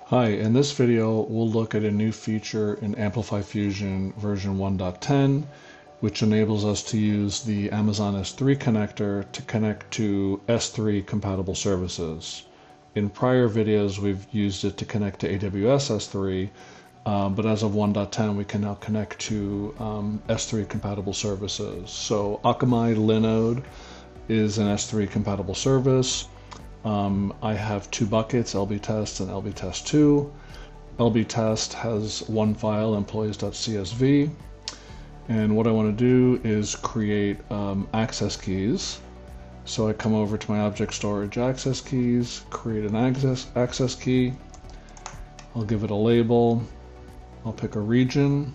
Hi, in this video we'll look at a new feature in Amplify Fusion version 1.10, which enables us to use the Amazon S3 connector to connect to S3 compatible services. In prior videos we've used it to connect to AWS S3, but as of 1.10 we can now connect to S3 compatible services. So Akamai Linode is an S3 compatible service. I have two buckets, lbtest and lbtest2. lbtest has one file, employees.csv, and what I want to do is create access keys. So I come over to my object storage access keys, create an access key. I'll give it a label. I'll pick a region,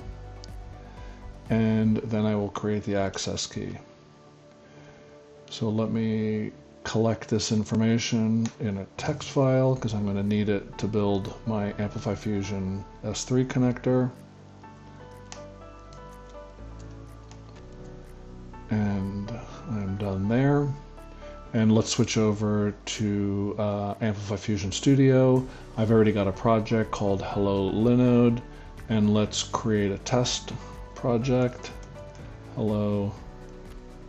and then I will create the access key. So let me collect this information in a text file because I'm going to need it to build my Amplify Fusion S3 connector. And I'm done there. And let's switch over to Amplify Fusion Studio. I've already got a project called Hello Linode, and let's create a test project. Hello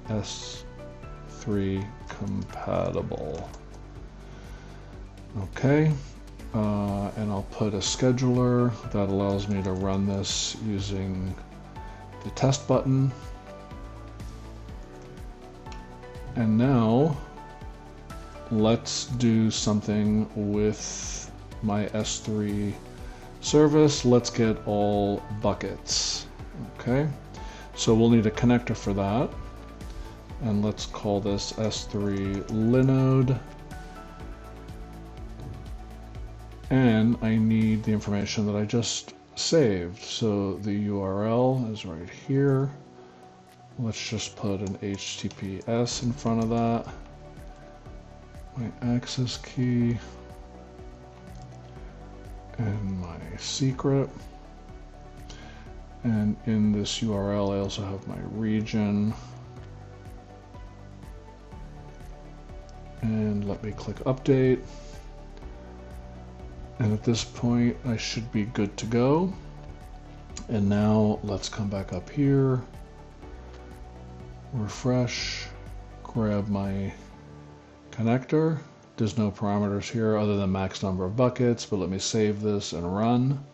S3 compatible. Okay, and I'll put a scheduler that allows me to run this using the test button. And now let's do something with my S3 service. Let's get all buckets. Okay, so we'll need a connector for that. And let's call this S3 Linode. And I need the information that I just saved. So the URL is right here. Let's just put an HTTPS in front of that. My access key. And my secret. And in this URL I also have my region. And let me click update. And at this point I should be good to go. And now let's come back up here, refresh, grab my connector. There's no parameters here other than max number of buckets, but let me save this and run.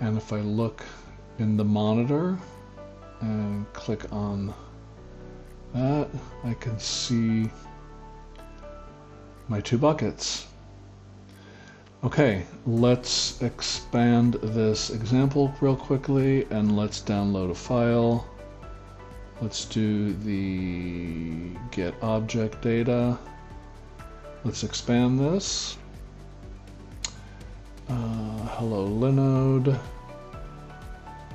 And if I look in the monitor and click on that, I can see my two buckets. Okay, let's expand this example real quickly and let's download a file. Let's do the get object data. Let's expand this. Hello Linode.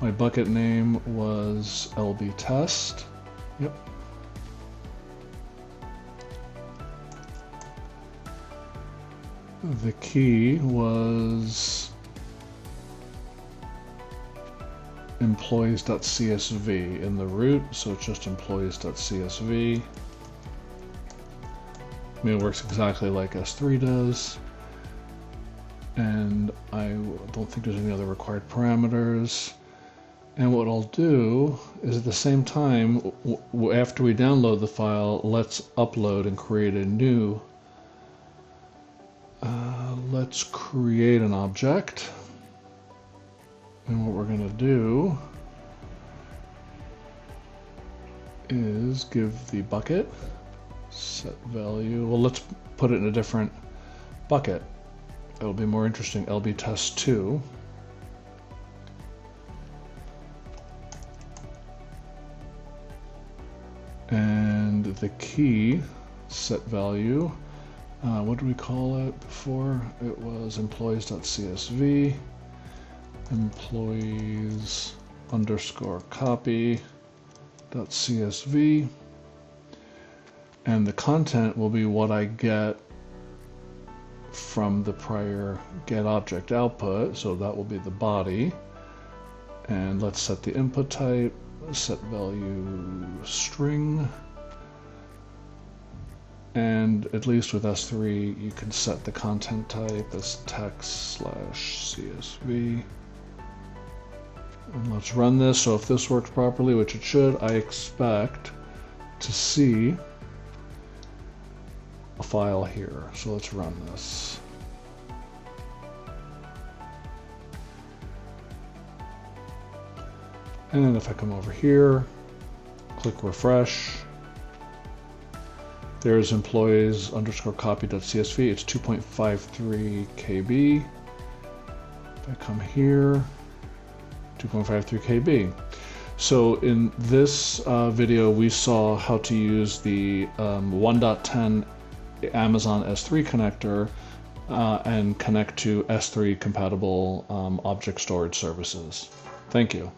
My bucket name was lbtest. Yep. The key was employees.csv in the root, so it's just employees.csv. I mean, it works exactly like S3 does. And I don't think there's any other required parameters. And what I'll do is at the same time, after we download the file, let's upload and create a new. Let's create an object. And what we're going to do is give the bucket set value. Well, let's put it in a different bucket. It'll be more interesting. lbtest2. And the key set value. What did we call it before? It was employees.csv, employees underscore copy.csv, and the content will be what I get from the prior get object output, so that will be the body. And let's set the input type, set value string, And at least with S3, you can set the content type as text/CSV. And let's run this. So if this works properly, which it should, I expect to see a file here. So let's run this. And if I come over here, click refresh, there's employees_copy.csv. It's 2.53 KB. If I come here, 2.53 KB. So in this video, we saw how to use the 1.10 Amazon S3 connector and connect to S3 compatible object storage services. Thank you.